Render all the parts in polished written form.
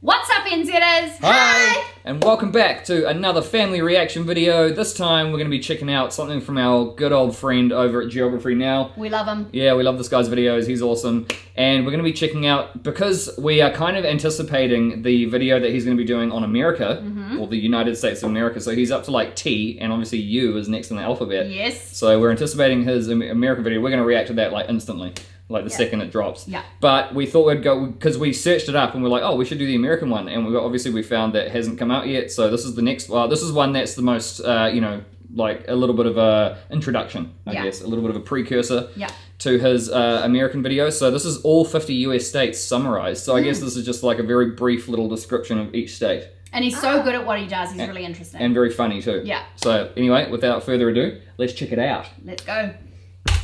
What's up, NZers? Hi! And welcome back to another family reaction video. This time we're going to be checking out something from our good old friend over at Geography Now. We love him. Yeah, we love this guy's videos. He's awesome. And we're going to be checking out, because we are kind of anticipating the video that he's going to be doing on America, or the United States of America. So he's up to like T, and obviously U is next in the alphabet. Yes. So we're anticipating his American video. We're going to react to that like instantly. Like the second it drops. Yeah. But we thought we'd go, because we searched it up and we're like, oh, we should do the American one. And obviously we found that it hasn't come out yet. So this is the next, this is one that's the most, you know, like a little bit of a introduction, I guess. A little bit of a precursor to his American video. So this is all 50 US states summarized. So I guess this is just like a very brief little description of each state. And he's so good at what he does, he's really interesting. And very funny too. Yeah. So anyway, without further ado, let's check it out. Let's go.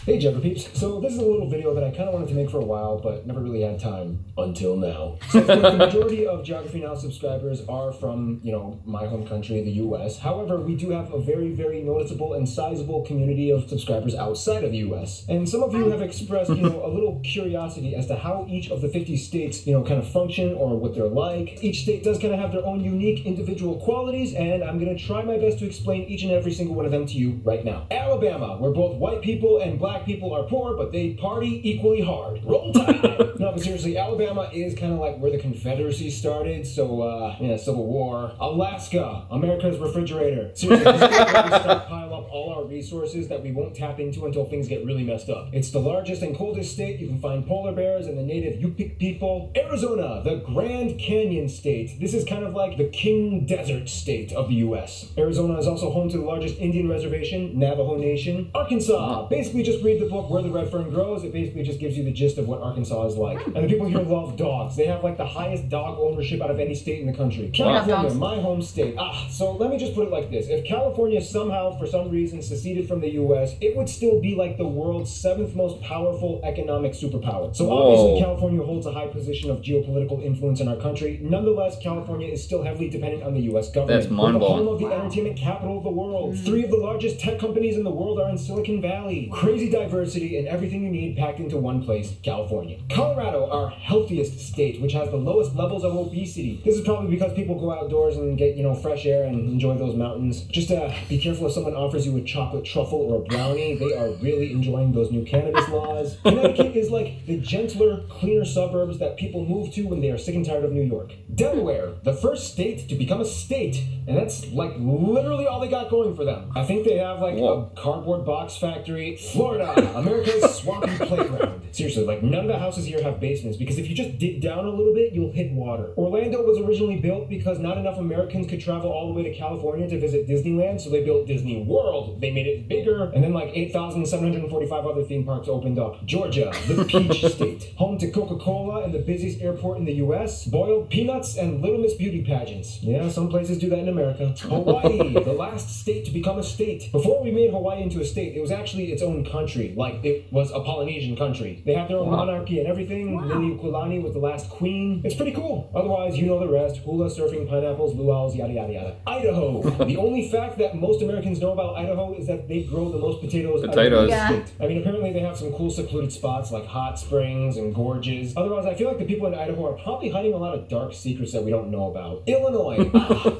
Hey Geography peeps, so this is a little video that I kind of wanted to make for a while, but never really had time until now. So the majority of Geography Now subscribers are from, you know, my home country, the US. However, we do have a very, very noticeable and sizable community of subscribers outside of the US. And some of you have expressed, you know, a little curiosity as to how each of the 50 states, you know, kind of function or what they're like. Each state does kind of have their own unique individual qualities, and I'm going to try my best to explain each and every single one of them to you right now. Alabama, where both white people and black people are poor, but they party equally hard. Roll Tide! No, but seriously, Alabama is kind of like where the Confederacy started, so, yeah, Civil War. Alaska, America's refrigerator. Seriously, this is where we stockpile up all our resources that we won't tap into until things get really messed up. It's the largest and coldest state. You can find polar bears and the native Yupik people. Arizona, the Grand Canyon state. This is kind of like the King Desert state of the U.S. Arizona is also home to the largest Indian reservation, Navajo Nation. Arkansas, basically just read the book Where the Red Fern Grows. It basically just gives you the gist of what Arkansas is like. And the people here love dogs. They have like the highest dog ownership out of any state in the country. California, my home state. So let me just put it like this. If California somehow, for some reason, seceded from the U.S., it would still be like the world's 7th most powerful economic superpower. So obviously California holds a high position of geopolitical influence in our country. Nonetheless, California is still heavily dependent on the U.S. government. That's mind-blowing. The home of the entertainment capital of the world. 3 of the largest tech companies in the world are in Silicon Valley. Crazy diversity and everything you need packed into one place, California. Colorado, our healthiest state, which has the lowest levels of obesity. This is probably because people go outdoors and get, you know, fresh air and enjoy those mountains. Just be careful if someone offers you a chocolate truffle or a brownie. They are really enjoying those new cannabis laws. Connecticut is like the gentler, cleaner suburbs that people move to when they are sick and tired of New York. Delaware, the first state to become a state, and that's like literally all they got going for them. I think they have like a cardboard box factory. Florida, America's swampy playground. Seriously, like none of the houses here have basements because if you just dig down a little bit, you'll hit water. Orlando was originally built because not enough Americans could travel all the way to California to visit Disneyland, so they built Disney World. They made it bigger, and then like 8,745 other theme parks opened up. Georgia, the Peach State, home to Coca-Cola and the busiest airport in the U.S., boiled peanuts and Little Miss Beauty pageants. Yeah, some places do that in America. Hawaii, the last state to become a state. Before we made Hawaii into a state, it was actually its own country. Like, it was a Polynesian country. They have their own monarchy and everything. Liliuokalani was the last queen. It's pretty cool. Otherwise, you know the rest. Hula, surfing, pineapples, luau's, yada, yada, yada. Idaho. The only fact that most Americans know about Idaho is that they grow the most potatoes out of the state. I mean, apparently they have some cool secluded spots like hot springs and gorges. Otherwise, I feel like the people in Idaho are probably hiding a lot of dark secrets that we don't know about. Illinois.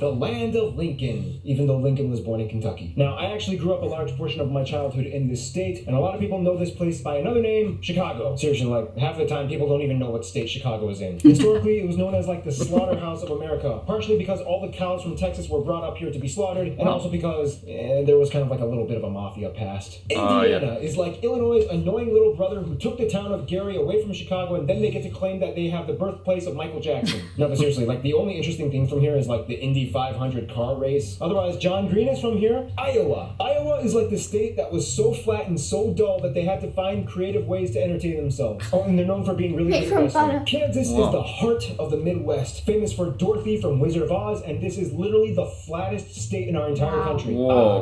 The land of Lincoln. Even though Lincoln was born in Kentucky. Now, I actually grew up a large portion of my childhood in this state, and a lot of people know this place by another name, Chicago. Seriously, like half the time people don't even know what state Chicago is in. Historically, it was known as like the slaughterhouse of America, partially because all the cows from Texas were brought up here to be slaughtered, and also because there was kind of like a little bit of a mafia past. Indiana is like Illinois' annoying little brother who took the town of Gary away from Chicago, and then they get to claim that they have the birthplace of Michael Jackson. No, but seriously, like the only interesting thing from here is like the Indy 500 car race. Otherwise, John Green is from here. Iowa. Iowa is like the state that was so flat and so dull that they had to find creative ways to entertain themselves. Oh, and they're known for being really good at wrestling. Kansas is the heart of the Midwest, famous for Dorothy from Wizard of Oz, and this is literally the flattest state in our entire country.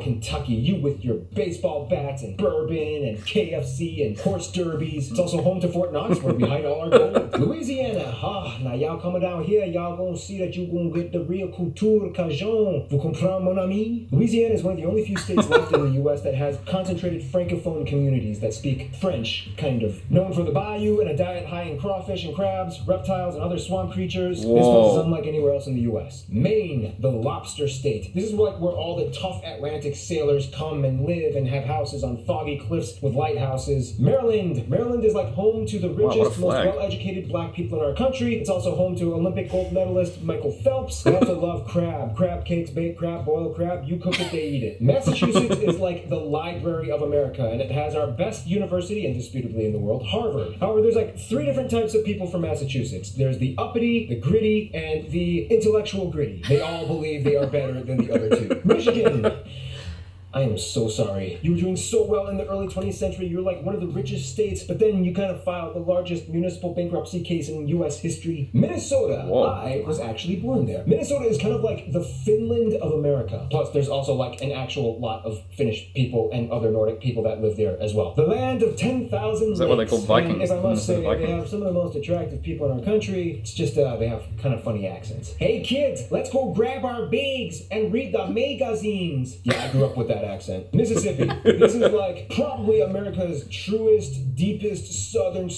Kentucky, you with your baseball bats and bourbon and KFC and horse derbies. It's also home to Fort Knox, where we hide all our gold. Louisiana, now y'all coming down here, y'all gonna see that you gonna get the real culture cajun. Vous comprenez, mon ami? Louisiana is one of the only few states left in the U.S. that has concentrated francophone communities that speak French, kind of. Known for the bayou and a diet high in crawfish and crabs, reptiles, and other swamp creatures. Whoa. This place is unlike anywhere else in the U.S. Maine, the lobster state. This is like where all the tough Atlantic sailors come and live and have houses on foggy cliffs with lighthouses. Maryland. Maryland is like home to the richest, most well-educated black people in our country. It's also home to Olympic gold medalist Michael Phelps. They also love crab. Crab cakes, baked crab, boiled crab. You cook it, they eat it. Massachusetts is like the library of America, and it has our best university, indisputably in the world, Harvard. However, there's like 3 different types of people from Massachusetts. There's the uppity, the gritty, and the intellectual gritty. They all believe they are better than the other 2. Michigan. I am so sorry. You were doing so well in the early 20th century. You're like one of the richest states, but then you kind of filed the largest municipal bankruptcy case in U.S. history. Minnesota. Whoa. I was actually born there. Minnesota is kind of like the Finland of America. Plus, there's also like an actual lot of Finnish people and other Nordic people that live there as well. The land of 10,000 Is that what they call Vikings? And if I must say, they have some of the most attractive people in our country. It's just they have kind of funny accents. Hey kids, let's go grab our bags and read the magazines. Yeah, I grew up with that accent. Mississippi. This is like probably America's truest, deepest southern,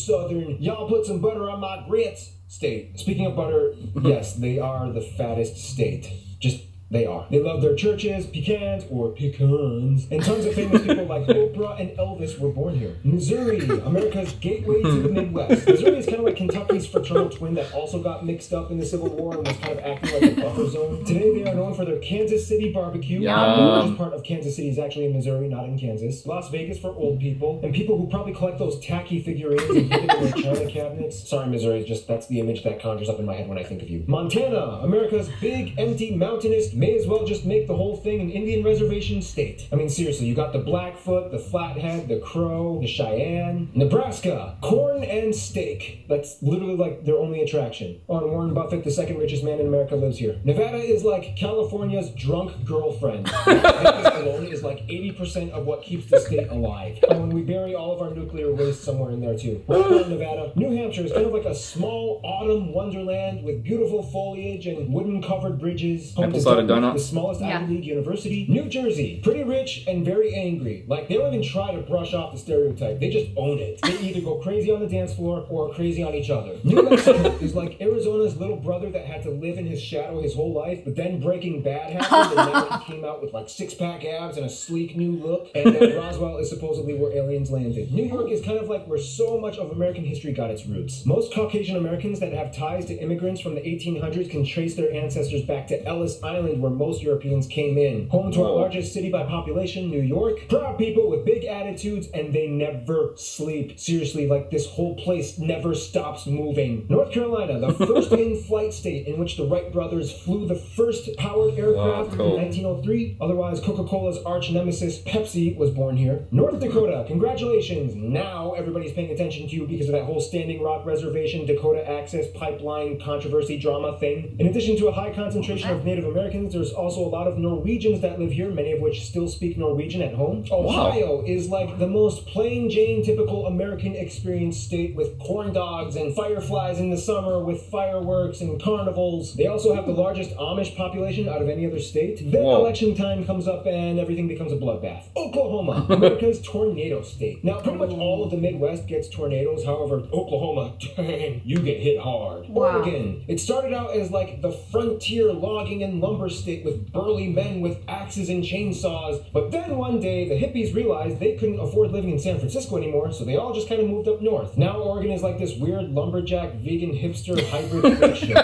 y'all put some butter on my grits state. Speaking of butter, yes, they are the fattest state. Just they are. They love their churches, pecans, and tons of famous people like Oprah and Elvis were born here. Missouri, America's gateway to the Midwest. Missouri is kind of like Kentucky's fraternal twin that also got mixed up in the Civil War and was kind of acting like a buffer zone. Today they are known for their Kansas City barbecue. The largest part of Kansas City is actually in Missouri, not in Kansas. Las Vegas for old people, and people who probably collect those tacky figurines and put them in their china cabinets. Sorry, Missouri, just that's the image that conjures up in my head when I think of you. Montana, America's big, empty, mountainous, may as well just make the whole thing an Indian reservation state. I mean, seriously, you got the Blackfoot, the Flathead, the Crow, the Cheyenne. Nebraska, corn and steak. That's literally like their only attraction. On Warren Buffett, the 2nd richest man in America, lives here. Nevada is like California's drunk girlfriend. Vegas alone is like 80% of what keeps the state alive. And we bury all of our nuclear waste somewhere in there too. Right now in Nevada, New Hampshire is kind of like a small autumn wonderland with beautiful foliage and wooden covered bridges. Apple cider donut. The smallest Ivy League university. New Jersey, pretty rich and very angry. Like, they don't even try to brush off the stereotype. They just own it. They either go crazy on the dance floor or crazy on each other. New Mexico is like Arizona's little brother that had to live in his shadow his whole life, but then Breaking Bad happened and now he came out with like 6-pack abs and a sleek new look. And Roswell is supposedly where aliens landed. New York is kind of like where so much of American history got its roots. Most Caucasian Americans that have ties to immigrants from the 1800s can trace their ancestors back to Ellis Island, where most Europeans came in. Home to our largest city by population, New York. Proud people with big attitudes, and they never sleep. Seriously, like this whole place never stops moving. North Carolina, the first in-flight state in which the Wright brothers flew the first powered aircraft in 1903. Otherwise, Coca-Cola's arch nemesis, Pepsi, was born here. North Dakota, congratulations. Now everybody's paying attention to you because of that whole Standing Rock Reservation, Dakota Access Pipeline controversy drama thing. In addition to a high concentration of Native Americans, there's also a lot of Norwegians that live here, many of which still speak Norwegian at home. Ohio is like the most plain Jane typical American experience state, with corn dogs and fireflies in the summer with fireworks and carnivals. They also have the largest Amish population out of any other state. Then election time comes up and everything becomes a bloodbath. Oklahoma, America's tornado state. Now, pretty much all of the Midwest gets tornadoes. However, Oklahoma, dang, you get hit hard. Oregon, it started out as like the frontier logging and lumber state with burly men with axes and chainsaws. But then one day, the hippies realized they couldn't afford living in San Francisco anymore, so they all just kind of moved up north. Now Oregon is like this weird lumberjack, vegan, hipster, hybrid fiction.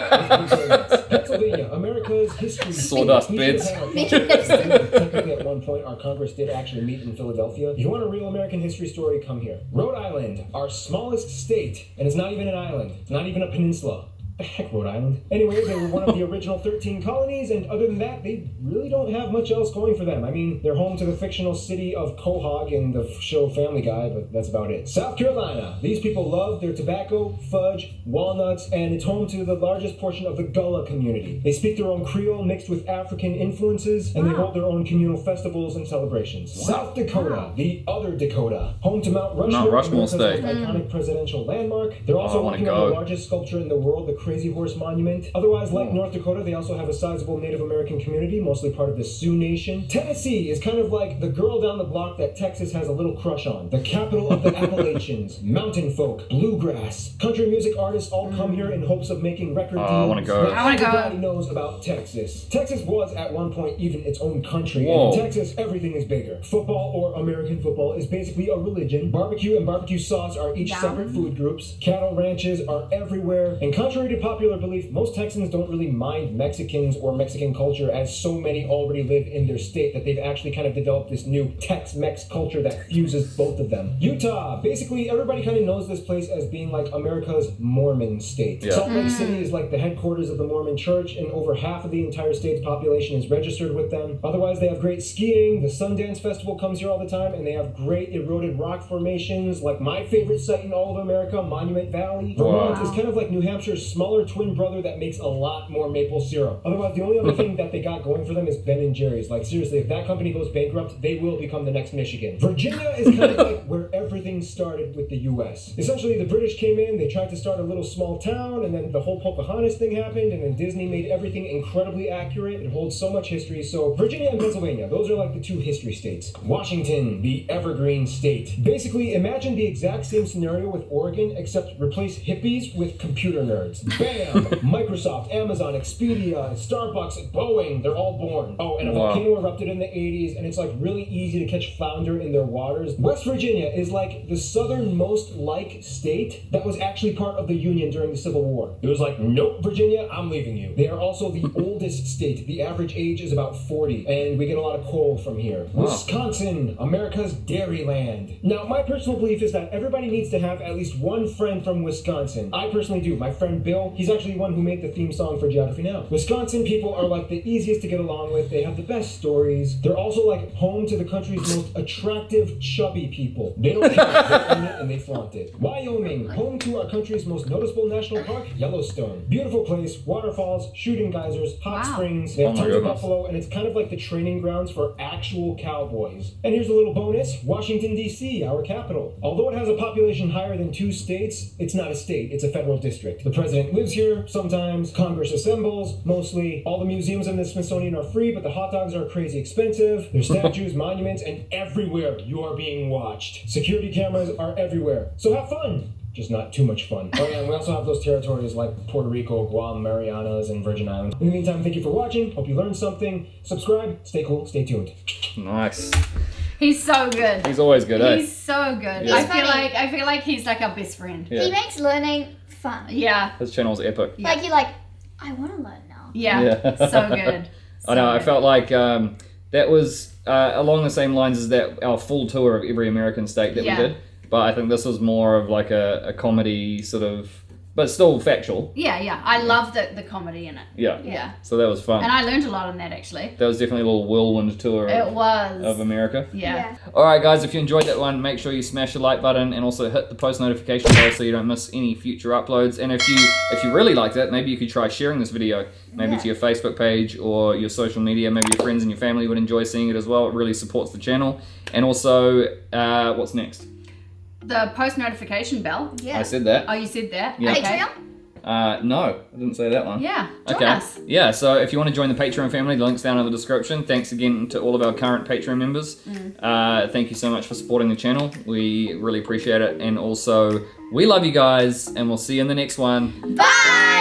Pennsylvania, America's history. Sawdust beds. Technically, at one point, our Congress did actually meet in Philadelphia. If you want a real American history story, come here. Rhode Island, our smallest state, and it's not even an island. It's not even a peninsula. The heck, Rhode Island. Anyway, they were one of the original 13 colonies, and other than that, they really don't have much else going for them. I mean, they're home to the fictional city of Quahog in the show Family Guy, but that's about it. South Carolina. These people love their tobacco, fudge, walnuts, and it's home to the largest portion of the Gullah community. They speak their own Creole mixed with African influences, and they hold their own communal festivals and celebrations. South Dakota, the other Dakota, home to Mount Rushmore, State. Iconic presidential landmark. They're also working on the largest sculpture in the world, the Crazy Horse Monument. Otherwise, like North Dakota, they also have a sizable Native American community, mostly part of the Sioux Nation. Tennessee is kind of like the girl down the block that Texas has a little crush on. The capital of the Appalachians, mountain folk, bluegrass, country music artists all come here in hopes of making record deals. I want to go. Everybody knows about Texas. Texas was at one point even its own country. And in Texas, everything is bigger. Football, or American football, is basically a religion. Barbecue and barbecue sauce are each separate food groups. Cattle ranches are everywhere. And contrary to popular belief, most Texans don't really mind Mexicans or Mexican culture, as so many already live in their state that they've actually kind of developed this new Tex-Mex culture that fuses both of them. Utah. Basically, everybody kind of knows this place as being like America's Mormon state. Salt Lake City is like the headquarters of the Mormon Church, and over half of the entire state's population is registered with them. Otherwise, they have great skiing. The Sundance Festival comes here all the time, and they have great eroded rock formations, like my favorite site in all of America, Monument Valley. Vermont is kind of like New Hampshire's smaller twin brother that makes a lot more maple syrup. Otherwise, the only other thing that they got going for them is Ben & Jerry's. Like, seriously, if that company goes bankrupt, they will become the next Michigan. Virginia is kind of like where everything started with the U.S. Essentially, the British came in, they tried to start a little small town, and then the whole Pocahontas thing happened, and then Disney made everything incredibly accurate. It holds so much history. So Virginia and Pennsylvania, those are like the two history states. Washington, the evergreen state. Basically, imagine the exact same scenario with Oregon, except replace hippies with computer nerds. Bam! Microsoft, Amazon, Expedia, Starbucks, Boeing, they're all born. Oh, and a volcano erupted in the 80s, and it's like really easy to catch flounder in their waters. West Virginia is like the southernmost state that was actually part of the Union during the Civil War. It was like, nope, Virginia, I'm leaving you. They are also the oldest state. The average age is about 40, and we get a lot of coal from here. Wisconsin, America's dairy land. Now, my personal belief is that everybody needs to have at least one friend from Wisconsin. I personally do. My friend Bill, he's actually one who made the theme song for Geography Now. Wisconsin people are like the easiest to get along with. They have the best stories. They're also like home to the country's most attractive, chubby people. They don't care. They own it and they flaunt it. Wyoming, home to our country's most noticeable national park, Yellowstone. Beautiful place, waterfalls, shooting geysers, hot springs. They have tons of buffalo, and it's kind of like the training grounds for actual cowboys. And here's a little bonus, Washington, D.C., our capital. Although it has a population higher than 2 states, it's not a state, it's a federal district. The president lives here sometimes, Congress assembles, mostly. All the museums in the Smithsonian are free, but the hot dogs are crazy expensive. There's statues, monuments, and everywhere you are being watched. Security cameras are everywhere. So have fun. Just not too much fun. Oh yeah, and we also have those territories like Puerto Rico, Guam, Marianas, and Virgin Islands. In the meantime, thank you for watching. Hope you learned something. Subscribe, stay cool, stay tuned. Nice. He's so good. He's always good, He's so good. Yeah. I feel like he's like our best friend. Yeah. He makes learning fun. Yeah. His channel's epic. Yeah. Like, you're like, I want to learn now. Yeah. So good. I know, I felt like that was along the same lines as that our full tour of every American state that we did. But I think this was more of like a comedy sort of, but still factual. Yeah. I love the comedy in it. Yeah. So that was fun. And I learned a lot on that, actually. That was definitely a little whirlwind tour of America. Yeah. Alright guys, if you enjoyed that one, make sure you smash the like button and also hit the post notification bell so you don't miss any future uploads. And if you really liked it, maybe you could try sharing this video, maybe to your Facebook page or your social media. Maybe your friends and your family would enjoy seeing it as well. It really supports the channel. And also, what's next? The post notification bell. Yeah. I said that. Oh, you said that? Yeah. Okay. Patreon? No, I didn't say that one. Yeah, join us. Yeah, so if you want to join the Patreon family, the link's down in the description. Thanks again to all of our current Patreon members. Thank you so much for supporting the channel. We really appreciate it. And also, we love you guys, and we'll see you in the next one. Bye!